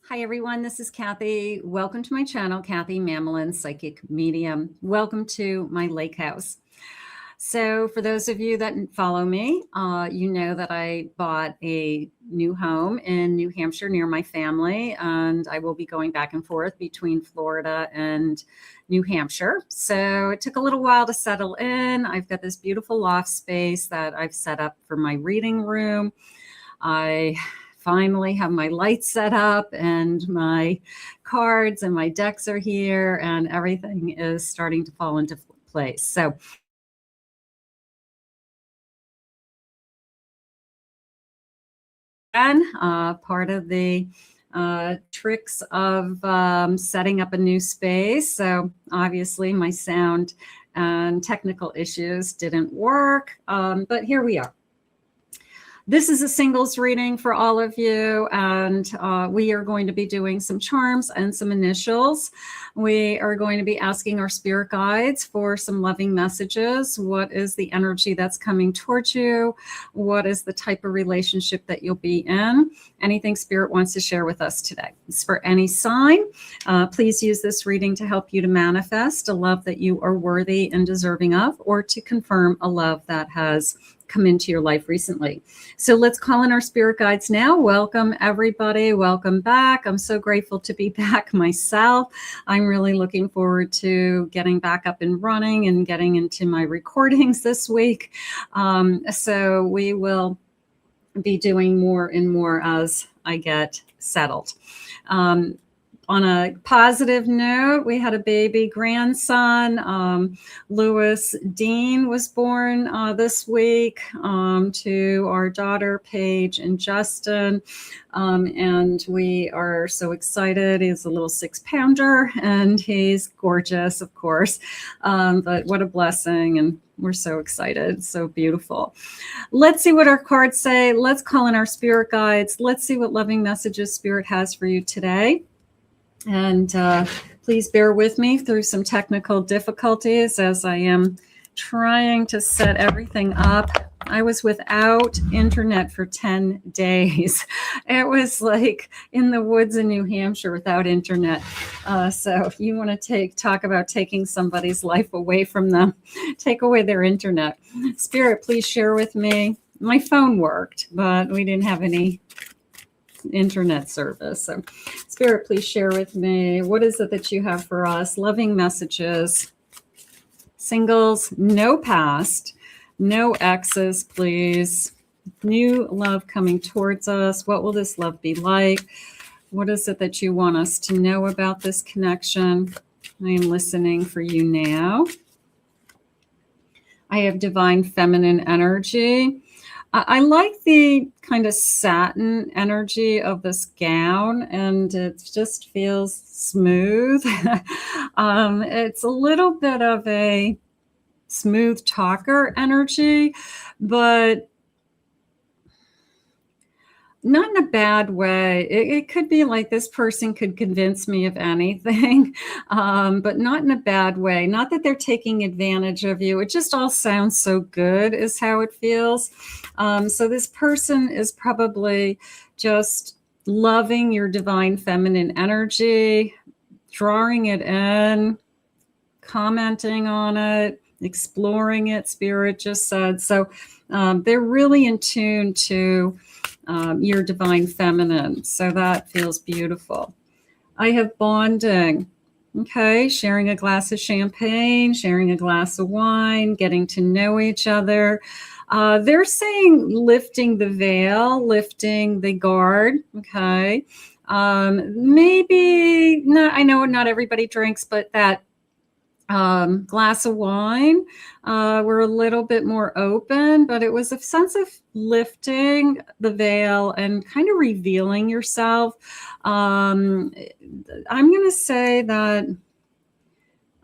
Hi everyone, this is Kathy. Welcome to my channel, Kathy Mamelin, Psychic Medium. Welcome to my lake house. So for those of you that follow me, you know that I bought a new home in New Hampshire near my family, and I will be going back and forth between Florida and New Hampshire. So it took a little while to settle in. I've got this beautiful loft space that I've set up for my reading room. I finally have my lights set up and my cards and my decks are here and everything is starting to fall into place. So part of the tricks of setting up a new space. So obviously my sound and technical issues didn't work, but here we are. This is a singles reading for all of you, and we are going to be doing some charms and some initials. We are going to be asking our spirit guides for some loving messages. What is the energy that's coming towards you? What is the type of relationship that you'll be in? Anything spirit wants to share with us today. It's for any sign. Please use this reading to help you to manifest a love that you are worthy and deserving of, or to confirm a love that has come into your life recently. So let's call in our spirit guides now. Welcome everybody. Welcome back. I'm so grateful to be back myself. I'm really looking forward to getting back up and running and getting into my recordings this week. So we will be doing more and more as I get settled. On a positive note, we had a baby grandson. Lewis Dean was born this week to our daughter, Paige and Justin. And we are so excited. He's a little 6-pounder and he's gorgeous, of course. But what a blessing. And we're so excited. So beautiful. Let's see what our cards say. Let's call in our spirit guides. Let's see what loving messages spirit has for you today. And please bear with me through some technical difficulties as I am trying to set everything up. I was without internet for 10 days. It was like in the woods in New Hampshire without internet. So if you want to talk about taking somebody's life away from them, take away their internet. Spirit, please share with me. My phone worked, but we didn't have any internet service. So spirit, please share with me, what is it that you have for us? Loving messages, singles, no past, no exes, please. New love coming towards us. What will this love be like? What is it that you want us to know about this connection? I am listening for you now. I have divine feminine energy. I like the kind of satin energy of this gown, and it just feels smooth. It's a little bit of a smooth talker energy, but not in a bad way. It could be like this person could convince me of anything, but not in a bad way. Not that they're taking advantage of you. It just all sounds so good is how it feels. So this person is probably just loving your divine feminine energy, drawing it in, commenting on it, exploring it, spirit just said. So they're really in tune to your divine feminine. So that feels beautiful. I have bonding. Okay, sharing a glass of champagne, sharing a glass of wine, getting to know each other. They're saying lifting the veil, lifting the guard. Okay. Maybe not, I know not everybody drinks, but that glass of wine, we're a little bit more open, but it was a sense of lifting the veil and kind of revealing yourself. I'm going to say that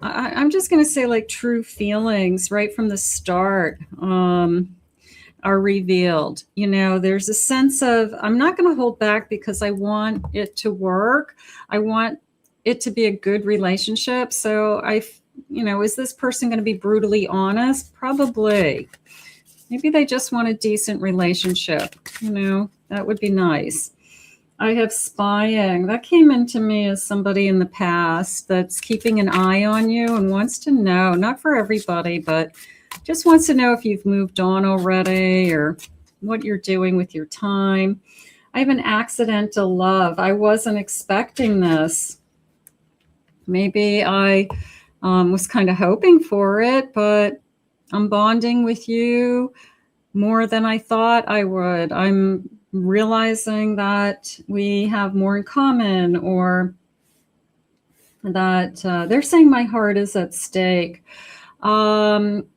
I'm just going to say like true feelings right from the start are revealed. You know, there's a sense of, I'm not going to hold back because I want it to work. I want it to be a good relationship. So is this person going to be brutally honest? Probably. Maybe they just want a decent relationship. That would be nice. I have spying. That came into me as somebody in the past that's keeping an eye on you and wants to know, not for everybody, but just wants to know if you've moved on already or what you're doing with your time. I have an accidental love. I wasn't expecting this. Maybe I was kind of hoping for it, but I'm bonding with you more than I thought I would. I'm realizing that we have more in common, or that they're saying my heart is at stake. Again,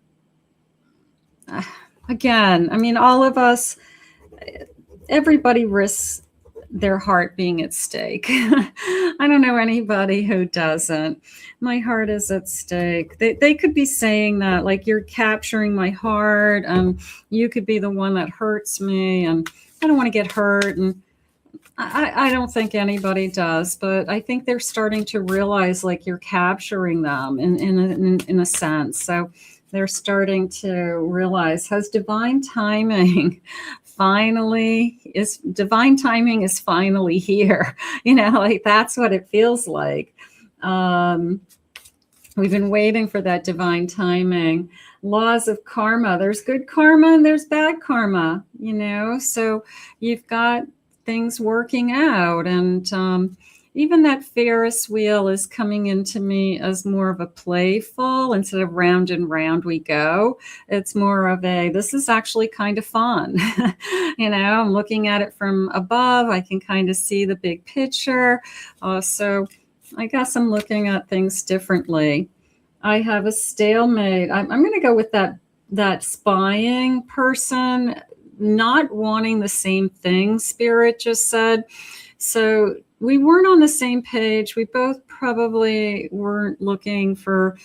I mean, all of us, everybody risks their heart being at stake. I don't know anybody who doesn't. My heart is at stake. They could be saying that, like, you're capturing my heart, and you could be the one that hurts me, and I don't want to get hurt. And I don't think anybody does, but I think they're starting to realize, like, you're capturing them in a sense. So they're starting to realize, has divine timing divine timing is finally here. You know, like, that's what it feels like. We've been waiting for that divine timing. Laws of karma. There's good karma and there's bad karma, you know, so you've got things working out. And even that Ferris wheel is coming into me as more of a playful, instead of round and round we go. It's more of a, this is actually kind of fun. You know, I'm looking at it from above. I can kind of see the big picture. So I guess I'm looking at things differently. I have a stalemate. I'm going to go with that spying person, not wanting the same thing, Spirit just said. So we weren't on the same page. We both probably weren't looking for,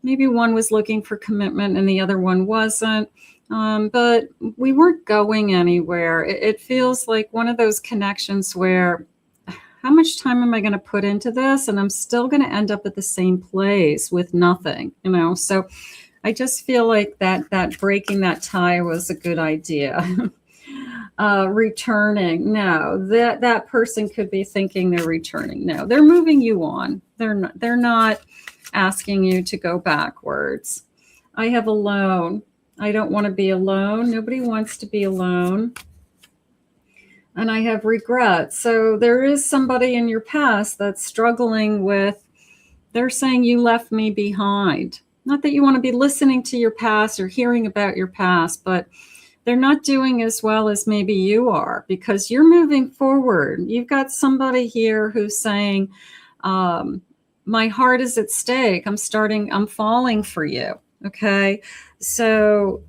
maybe one was looking for commitment and the other one wasn't. But we weren't going anywhere. It feels like one of those connections where, how much time am I going to put into this? And I'm still going to end up at the same place with nothing, you know? So I just feel like that breaking that tie was a good idea. Returning. No, that person could be thinking they're returning. No, they're moving you on. They're not asking you to go backwards. I have alone. I don't want to be alone. Nobody wants to be alone. And I have regret. So there is somebody in your past that's struggling with, they're saying you left me behind. Not that you want to be listening to your past or hearing about your past, but they're not doing as well as maybe you are, because you're moving forward. You've got somebody here who's saying, my heart is at stake. I'm falling for you. Okay. So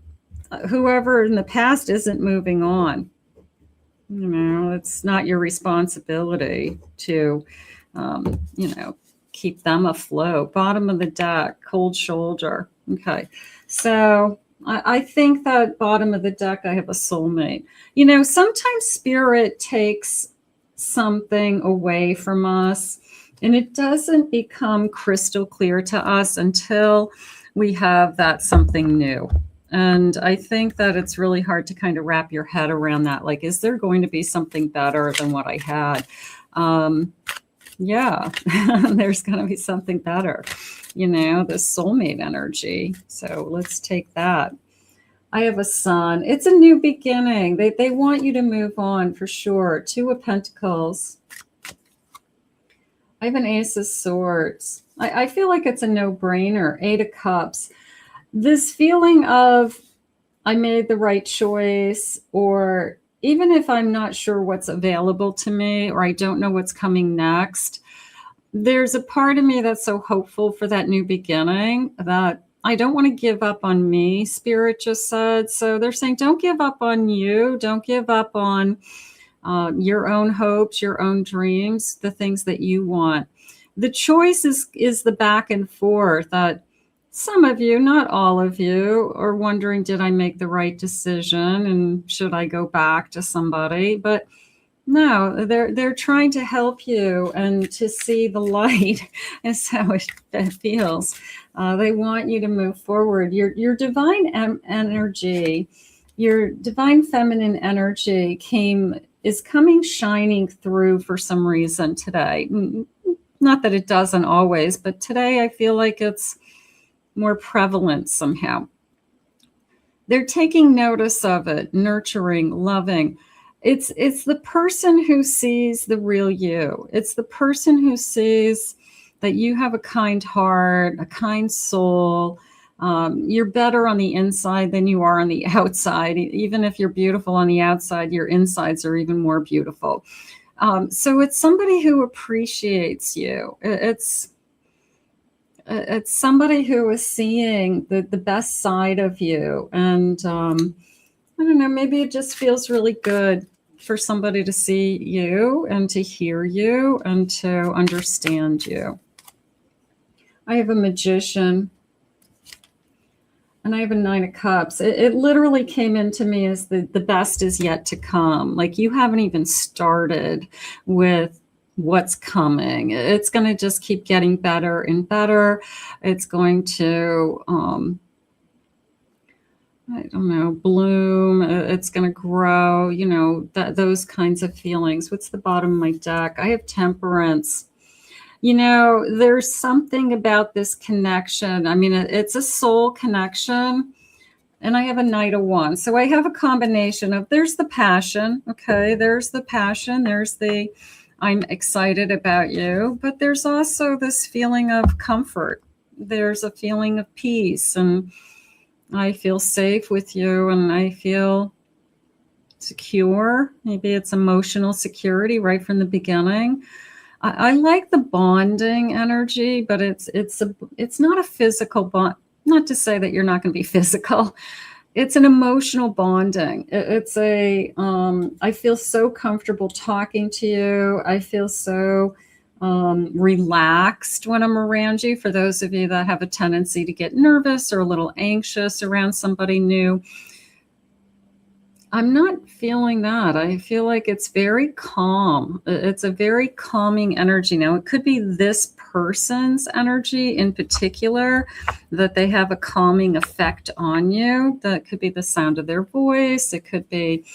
whoever in the past isn't moving on. You know, it's not your responsibility to, you know, keep them afloat. Bottom of the deck, cold shoulder. Okay. So I think that bottom of the deck, I have a soulmate. You know, sometimes Spirit takes something away from us and it doesn't become crystal clear to us until we have that something new. And I think that it's really hard to kind of wrap your head around that. Like, is there going to be something better than what I had? Yeah, there's going to be something better, you know, the soulmate energy. So let's take that. I have a Sun. It's a new beginning. They want you to move on for sure. Two of Pentacles. I have an Ace of Swords. I feel like it's a no-brainer. Eight of Cups. This feeling of, I made the right choice, or even if I'm not sure what's available to me, or I don't know what's coming next, there's a part of me that's so hopeful for that new beginning that I don't want to give up on me, Spirit just said. So they're saying, don't give up on you. Don't give up on your own hopes, your own dreams, the things that you want. The choice is the back and forth that some of you, not all of you, are wondering, did I make the right decision and should I go back to somebody? But no, they're trying to help you and to see the light. Is how it feels. They want you to move forward. Your divine energy, your divine feminine energy came is coming shining through for some reason today. Not that it doesn't always, but today I feel like it's more prevalent somehow. They're taking notice of it, nurturing, loving. It's the person who sees the real you. It's the person who sees that you have a kind heart, a kind soul. You're better on the inside than you are on the outside. Even if you're beautiful on the outside, your insides are even more beautiful. So it's somebody who appreciates you. It's somebody who is seeing the best side of you. And I don't know, maybe it just feels really good for somebody to see you and to hear you and to understand you. I have a Magician. And I have a Nine of Cups. It literally came into me as the best is yet to come. Like you haven't even started with what's coming. It's going to just keep getting better and better. It's going to, I don't know, bloom. It's going to grow, you know, those kinds of feelings. What's the bottom of my deck? I have Temperance. You know, there's something about this connection. I mean, it's a soul connection. And I have a Knight of Wands. So I have a combination of, there's the passion. Okay, there's the passion. There's the, I'm excited about you. But there's also this feeling of comfort. There's a feeling of peace. And I feel safe with you. And I feel secure. Maybe it's emotional security right from the beginning. I like the bonding energy, but it's not a physical bond. Not to say that you're not going to be physical. It's an emotional bonding. It's a, I feel so comfortable talking to you. I feel so relaxed when I'm around you. For those of you that have a tendency to get nervous or a little anxious around somebody new, I'm not feeling that. I feel like it's very calm. It's a very calming energy. Now, it could be this person's energy in particular, that they have a calming effect on you. That could be the sound of their voice. It could be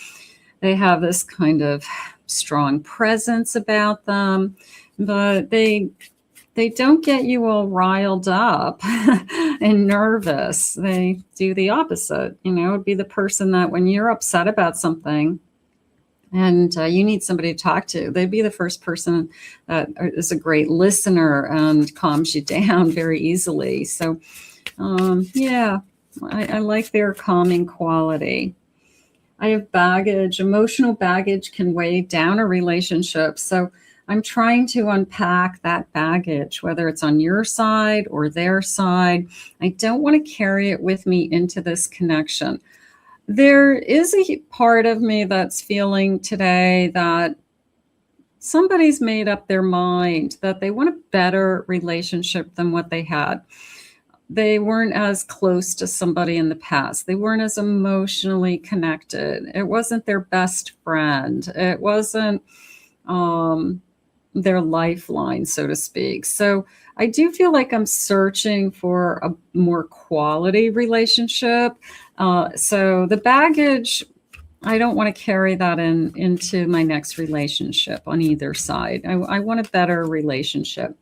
they have this kind of strong presence about them, but they don't get you all riled up and nervous. They do the opposite. You know, it'd be the person that when you're upset about something and you need somebody to talk to, they'd be the first person that is a great listener and calms you down very easily. So, yeah, I like their calming quality. I have baggage. Emotional baggage can weigh down a relationship. So I'm trying to unpack that baggage, whether it's on your side or their side. I don't want to carry it with me into this connection. There is a part of me that's feeling today that somebody's made up their mind that they want a better relationship than what they had. They weren't as close to somebody in the past. They weren't as emotionally connected. It wasn't their best friend. It wasn't their lifeline, so to speak. So I do feel like I'm searching for a more quality relationship. So the baggage, I don't want to carry that into my next relationship on either side. I want a better relationship.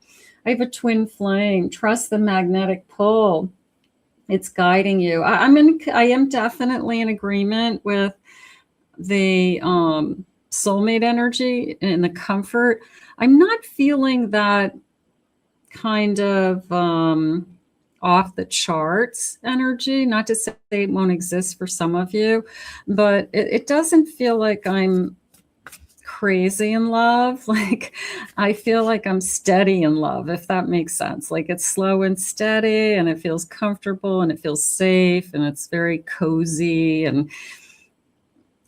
I have a twin flame. Trust the magnetic pull. It's guiding you. I am definitely in agreement with the soulmate energy and the comfort. I'm not feeling that kind of off the charts energy. Not to say it won't exist for some of you, but it doesn't feel like I'm crazy in love. Like I feel like I'm steady in love, if that makes sense. Like it's slow and steady and it feels comfortable and it feels safe and it's very cozy and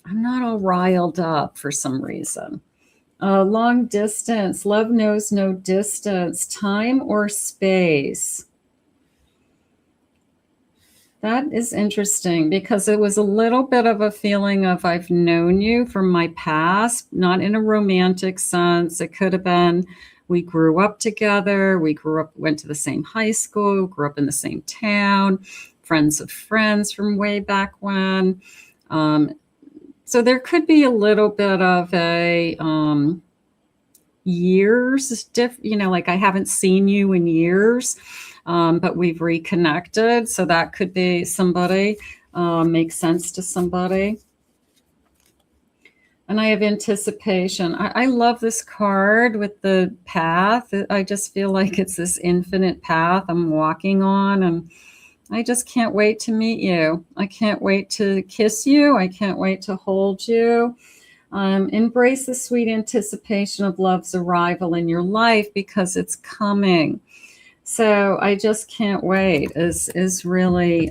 I'm not all riled up for some reason. Long distance, love knows no distance, time or space. That is interesting because it was a little bit of a feeling of I've known you from my past, not in a romantic sense. It could have been we grew up together, went to the same high school, grew up in the same town, friends of friends from way back when. So there could be a little bit of a years, like I haven't seen you in years, but we've reconnected. So that could be somebody, makes sense to somebody. And I have anticipation. I love this card with the path. I just feel like it's this infinite path I'm walking on, and I just can't wait to meet you. I can't wait to kiss you. I can't wait to hold you. Embrace the sweet anticipation of love's arrival in your life because it's coming. So I just can't wait is really,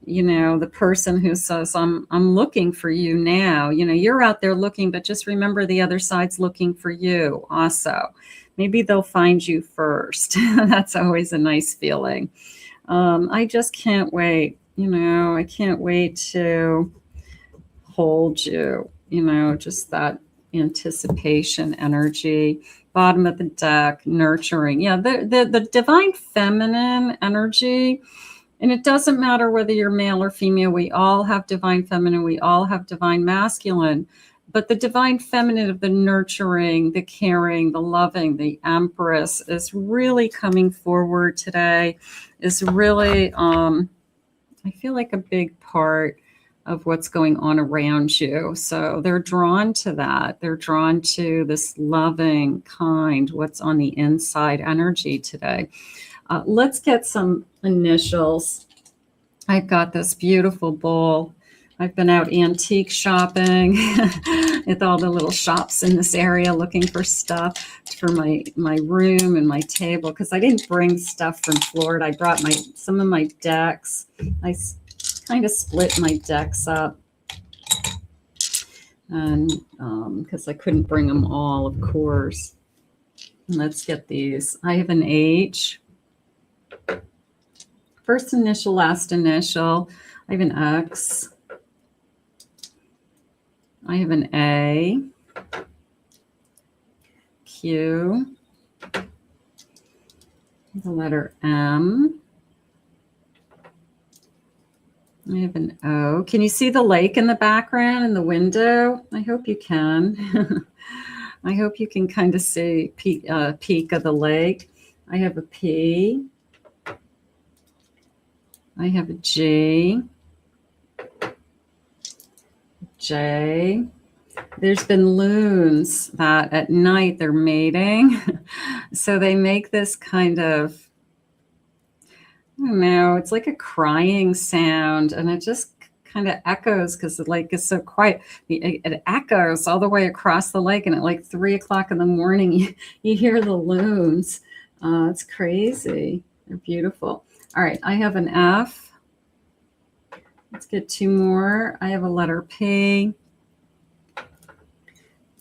the person who says, I'm looking for you now. You're out there looking, but just remember the other side's looking for you also. Maybe they'll find you first. That's always a nice feeling. I just can't wait. I can't wait to hold you, just that anticipation energy. Bottom of the deck, nurturing. Yeah, the divine feminine energy. And it doesn't matter whether you're male or female. We all have divine feminine. We all have divine masculine. But the divine feminine of the nurturing, the caring, the loving, the empress is really coming forward today. Is really, I feel like a big part of what's going on around you. So they're drawn to that. They're drawn to this loving, kind, what's on the inside energy today. Let's get some initials. I've got this beautiful bowl. I've been out antique shopping at all the little shops in this area looking for stuff for my room and my table because I didn't bring stuff from Florida. I brought some of my decks. I kind of split my decks up and because I couldn't bring them all, of course. Let's get these. I have an H. First initial, last initial. I have an X. I have an A. Q. The letter M. I have an O. Can you see the lake in the background in the window? I hope you can. I hope you can kind of see peak of the lake. I have a P. I have a G. J. There's been loons that at night they're mating. So they make this kind of, I don't know, it's like a crying sound, and it just kind of echoes because the lake is so quiet. It echoes all the way across the lake, and at like 3 o'clock in the morning, you hear the loons. It's crazy. They're beautiful. All right, I have an F. Let's get 2 more. I have a letter P.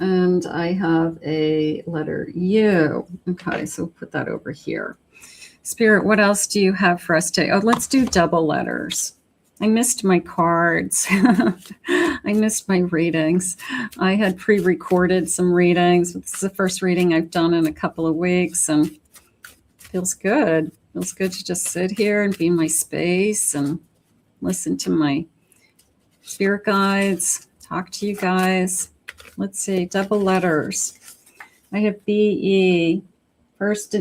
And I have a letter U. Okay, so we'll put that over here. Spirit, what else do you have for us today? Oh, let's do double letters. I missed my cards. I missed my readings. I had pre-recorded some readings. This is the first reading I've done in a couple of weeks, and it feels good. Feels good to just sit here and be in my space and listen to my spirit guides, talk to you guys. Let's see, double letters. I have B-E, first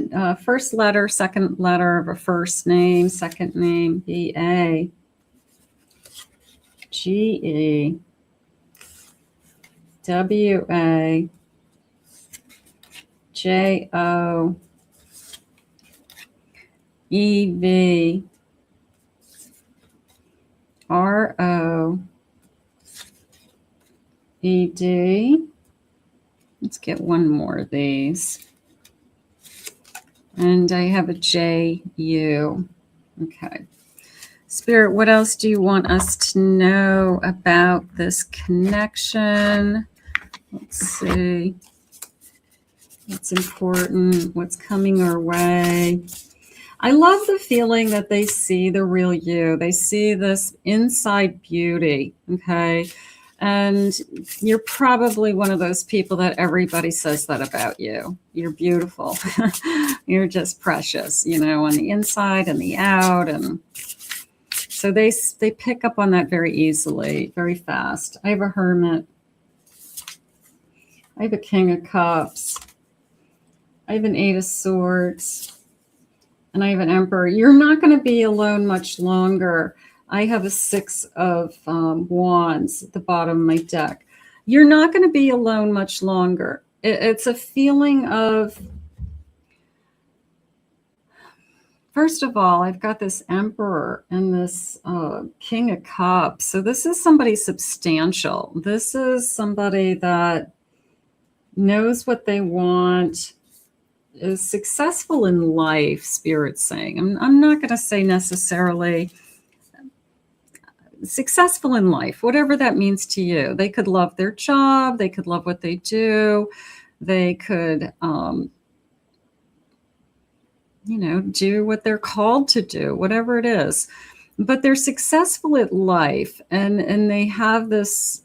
letter, second letter of a first name, second name, B-A, G-E, W-A, J-O, E-V, R-O, E-D. Let's get one more of these. And I have a J-U. Okay. Spirit, what else do you want us to know about this connection? Let's see. What's important? What's coming our way? I love the feeling that they see the real you. They see this inside beauty, okay? And you're probably one of those people that everybody says that about you. You're beautiful. You're just precious, on the inside and the out. And So they pick up on that very easily, very fast. I have a Hermit. I have a King of Cups. I have an 8 of Swords. And I have an Emperor. You're not going to be alone much longer. I have a 6 of Wands at the bottom of my deck. You're not going to be alone much longer. It's a feeling of, first of all, I've got this Emperor and this King of Cups. So this is somebody substantial. This is somebody that knows what they want, is successful in life, Spirit's saying. I'm not going to say necessarily successful in life, whatever that means to you. They could love their job. They could love what they do. They could, do what they're called to do, whatever it is. But they're successful at life, and they have this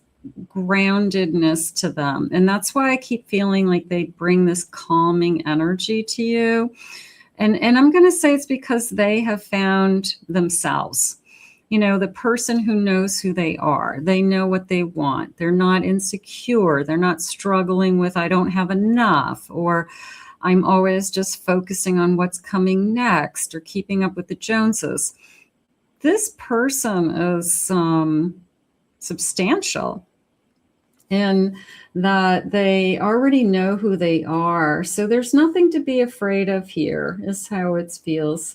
groundedness to them. And that's why I keep feeling like they bring this calming energy to you. And I'm going to say it's because they have found themselves. The person who knows who they are. They know what they want. They're not insecure. They're not struggling with, I don't have enough, or I'm always just focusing on what's coming next, or keeping up with the Joneses. This person is substantial in that they already know who they are. So there's nothing to be afraid of here, is how it feels.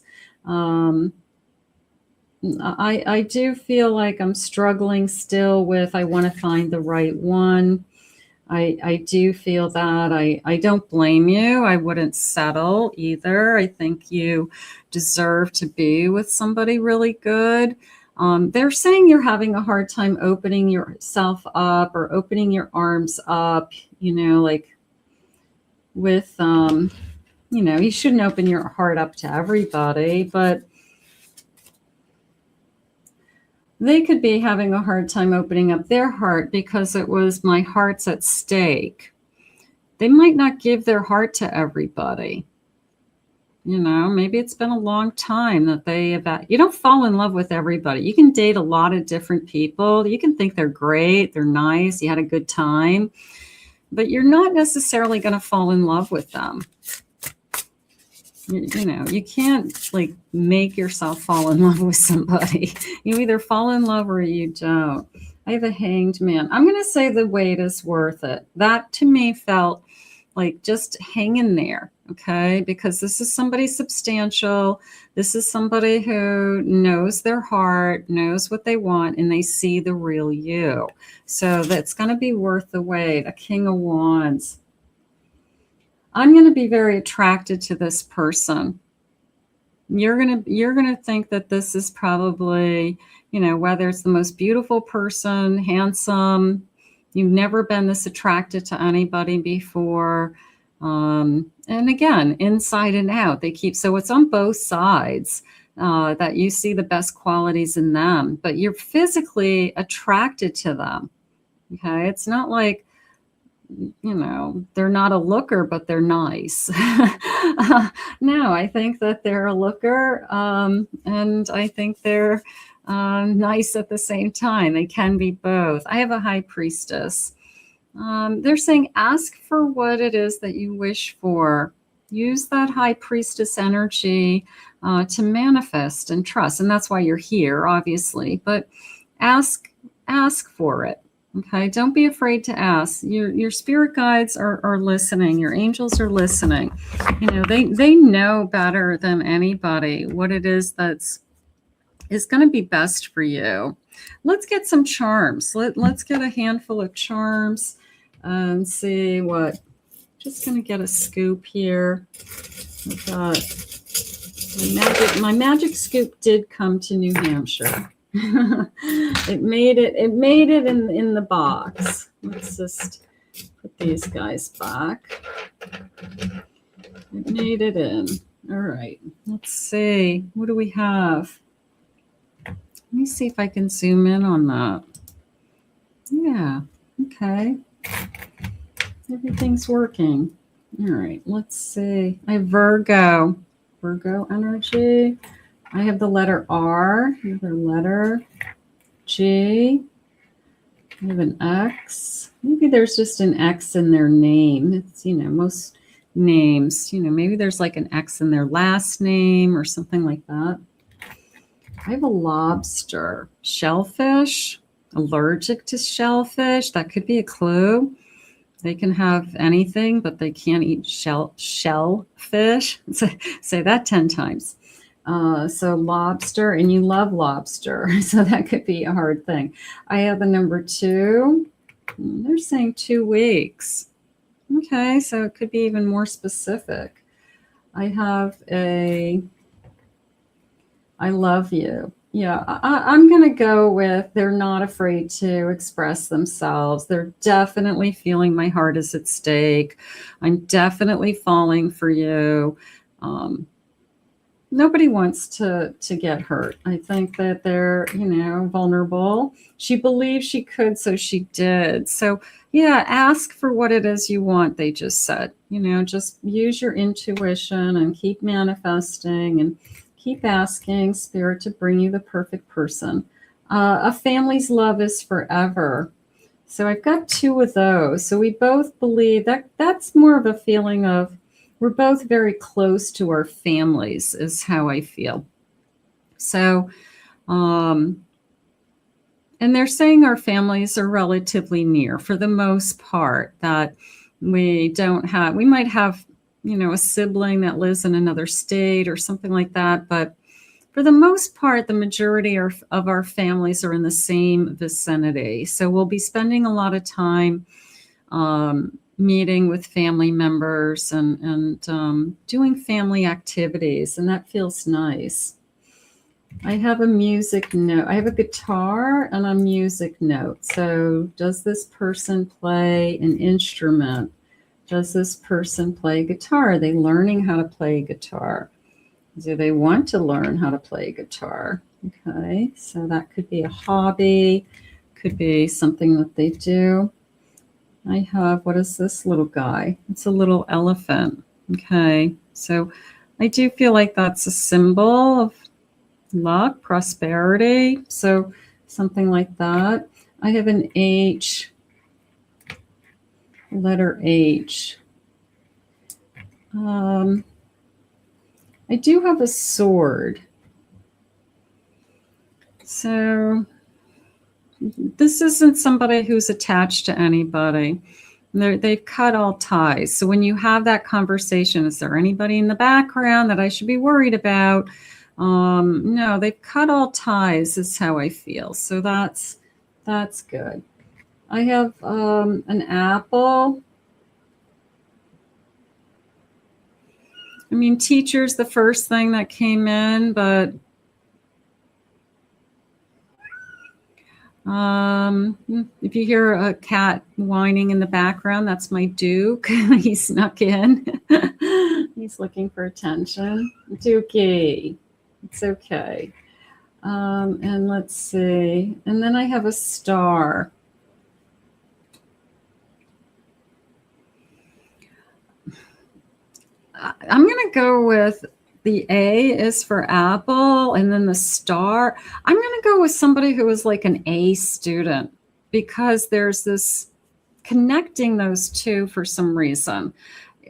I do feel like I'm struggling still with, I want to find the right one. I do feel that. I don't blame you. I wouldn't settle either. I think you deserve to be with somebody really good. They're saying you're having a hard time opening yourself up or opening your arms up, like with, you shouldn't open your heart up to everybody, but they could be having a hard time opening up their heart because it was my heart's at stake. They might not give their heart to everybody. Maybe it's been a long time that you don't fall in love with everybody. You can date a lot of different people. You can think they're great, they're nice, you had a good time, but you're not necessarily going to fall in love with them. You can't make yourself fall in love with somebody. You either fall in love or you don't. I have a Hanged Man. I'm going to say the wait is worth it. That to me felt like just hang in there, okay? Because this is somebody substantial. This is somebody who knows their heart, knows what they want, and they see the real you. So that's going to be worth the wait. A King of Wands. I'm going to be very attracted to this person. You're going to think that this is probably, whether it's the most beautiful person, handsome, you've never been this attracted to anybody before. And again, inside and out, so it's on both sides that you see the best qualities in them, but you're physically attracted to them. Okay. It's not like, they're not a looker, but they're nice. No, I think that they're a looker, and I think they're nice at the same time. They can be both. I have a High Priestess. They're saying ask for what it is that you wish for. Use that High Priestess energy to manifest and trust. And that's why you're here, obviously. But ask for it. Okay, don't be afraid to ask. Your spirit guides are listening. Your angels are listening. They know better than anybody what it is is going to be best for you. Let's get some charms. Let's get a handful of charms and see what. Just going to get a scoop here. I've got my magic scoop did come to New Hampshire. It made it in the box. Let's just put these guys back. It made it in. All right, let's see, what do we have? Let me see if I can zoom in on that. Yeah, okay, everything's working. All right, let's see. I have Virgo energy. I have the letter R, another letter, G. I have an X. Maybe there's just an X in their name. It's, you know, most names, you know, maybe there's like an X in their last name or something like that. I have a lobster, shellfish, allergic to shellfish. That could be a clue. They can have anything, but they can't eat shellfish. Say that 10 times. So lobster, and you love lobster. So that could be a hard thing. I have the number 2. They're saying 2 weeks. Okay, so it could be even more specific. I have a I love you. Yeah, I'm going to go with they're not afraid to express themselves. They're definitely feeling my heart is at stake. I'm definitely falling for you. Nobody wants to get hurt. I think that they're, you know, vulnerable. She believed she could, so she did. So, yeah, ask for what it is you want, they just said. You know, just use your intuition and keep manifesting and keep asking Spirit to bring you the perfect person. A family's love is forever. So I've got 2 of those. So we both believe that that's more of a feeling of we're both very close to our families is how I feel. So, and they're saying our families are relatively near for the most part, that we might have, you know, a sibling that lives in another state or something like that. But for the most part, the majority of our families are in the same vicinity. So we'll be spending a lot of time meeting with family members and doing family activities, and that feels nice. I have a music note. I have a guitar and a music note. So does this person play an instrument? Does this person play guitar? Are they learning how to play guitar? Do they want to learn how to play guitar? Okay, so that could be a hobby, could be something that they do. I have, what is this little guy? It's a little elephant. Okay, so I do feel like that's a symbol of luck, prosperity. So something like that. I have an H, letter H. I do have a sword. So this isn't somebody who's attached to anybody. They've cut all ties. So when you have that conversation, is there anybody in the background that I should be worried about? No, they've cut all ties is how I feel. So that's good. I have an apple. I mean, teacher's the first thing that came in, but if you hear a cat whining in the background, that's my Duke. He snuck in. He's looking for attention. Dukey. It's okay. And let's see. And then I have a star. I'm going to go with the A is for apple, and then the star. I'm going to go with somebody who is like an A student, because there's this connecting those two for some reason.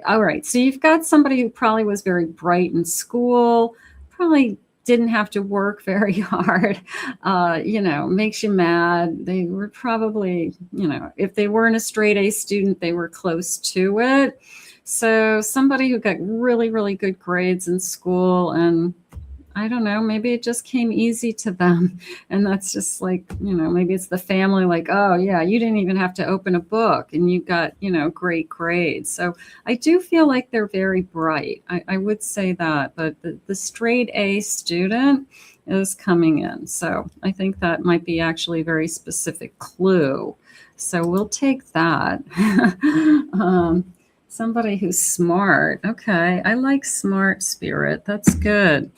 All right, so you've got somebody who probably was very bright in school, probably didn't have to work very hard, makes you mad. They were probably, if they weren't a straight A student, they were close to it. So somebody who got really, really good grades in school, and I don't know, maybe it just came easy to them. And that's just like, maybe it's the family, like, oh yeah, you didn't even have to open a book and you got, great grades. So I do feel like they're very bright. I would say that, but the straight A student is coming in. So I think that might be actually a very specific clue. So we'll take that. Somebody who's smart. Okay, I like smart, Spirit. That's good.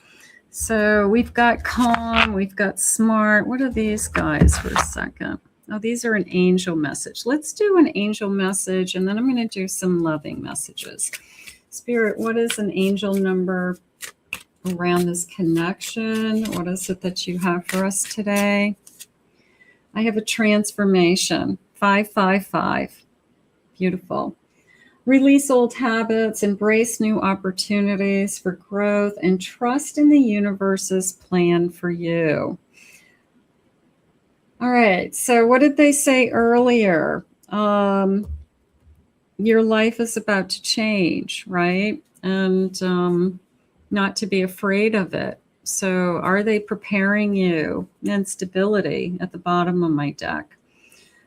So we've got calm, we've got smart. What are these guys for a second? Oh, these are an angel message. Let's do an angel message, and then I'm going to do some loving messages. Spirit, what is an angel number around this connection. What is it that you have for us today? I have a transformation. 555. Beautiful. Release old habits, embrace new opportunities for growth, and trust in the universe's plan for you. All right, so what did they say earlier? Your life is about to change, right? And not to be afraid of it. So are they preparing you? And stability at the bottom of my deck.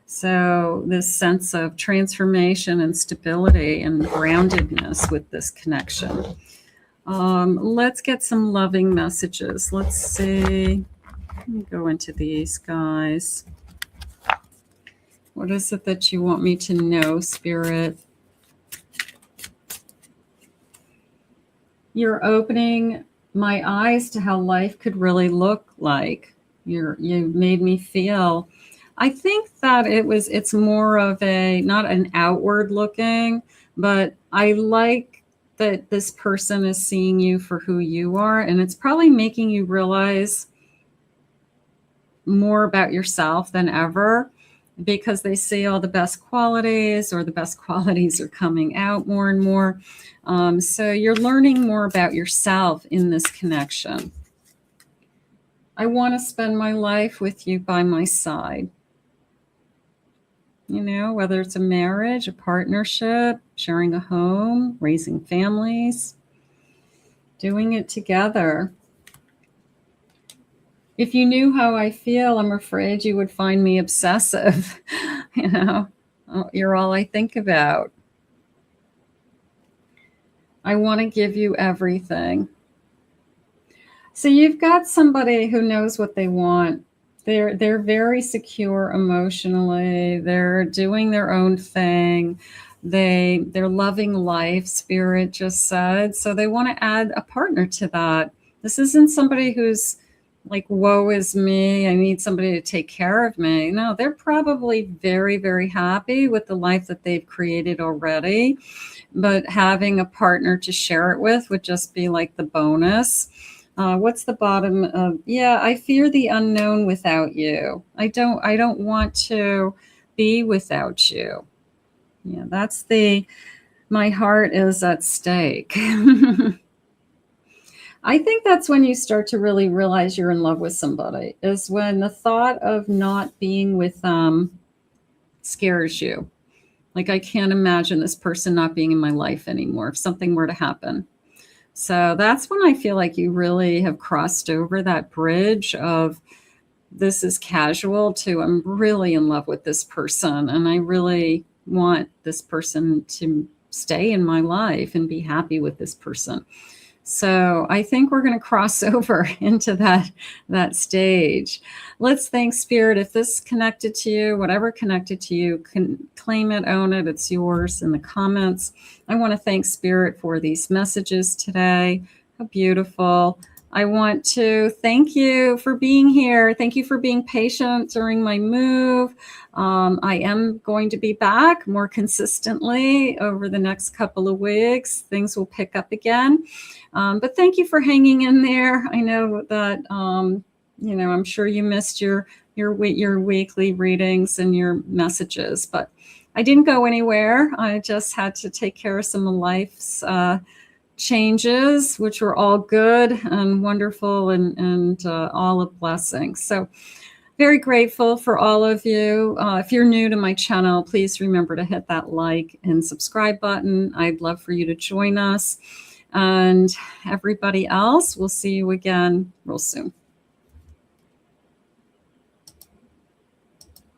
So this sense of transformation and stability and groundedness with this connection. Let's get some loving messages. Let's see. Let me go into these guys. What is it that you want me to know, Spirit? You're opening my eyes to how life could really look like. You made me feel. I think that it's more of not an outward looking, but I like that this person is seeing you for who you are, and it's probably making you realize more about yourself than ever, because they see all the best qualities, or the best qualities are coming out more and more. So you're learning more about yourself in this connection. I want to spend my life with you by my side. You know, whether it's a marriage, a partnership, sharing a home, raising families, doing it together. If you knew how I feel, I'm afraid you would find me obsessive. You know, you're all I think about. I want to give you everything. So you've got somebody who knows what they want. They're very secure emotionally. They're doing their own thing. They're loving life, Spirit just said. So they want to add a partner to that. This isn't somebody who's like, woe is me, I need somebody to take care of me. No, they're probably very, very happy with the life that they've created already. But having a partner to share it with would just be like the bonus. What's the bottom of? Yeah, I fear the unknown without you. I don't want to be without you. Yeah, that's my heart is at stake. I think that's when you start to really realize you're in love with somebody, is when the thought of not being with them scares you. Like, I can't imagine this person not being in my life anymore if something were to happen. So that's when I feel like you really have crossed over that bridge of this is casual to I'm really in love with this person and I really want this person to stay in my life and be happy with this person. So I think we're going to cross over into that stage. Let's thank Spirit. If this connected to you, whatever connected to you, can claim it, own it. It's yours in the comments. I want to thank Spirit for these messages today. How beautiful. I want to thank you for being here. Thank you for being patient during my move. I am going to be back more consistently over the next couple of weeks. Things will pick up again. But thank you for hanging in there. I know that, I'm sure you missed your weekly readings and your messages, but I didn't go anywhere. I just had to take care of some of life's changes, which were all good and wonderful and all a blessing. So very grateful for all of you. If you're new to my channel, please remember to hit that like and subscribe button. I'd love for you to join us. And everybody else, we'll see you again real soon.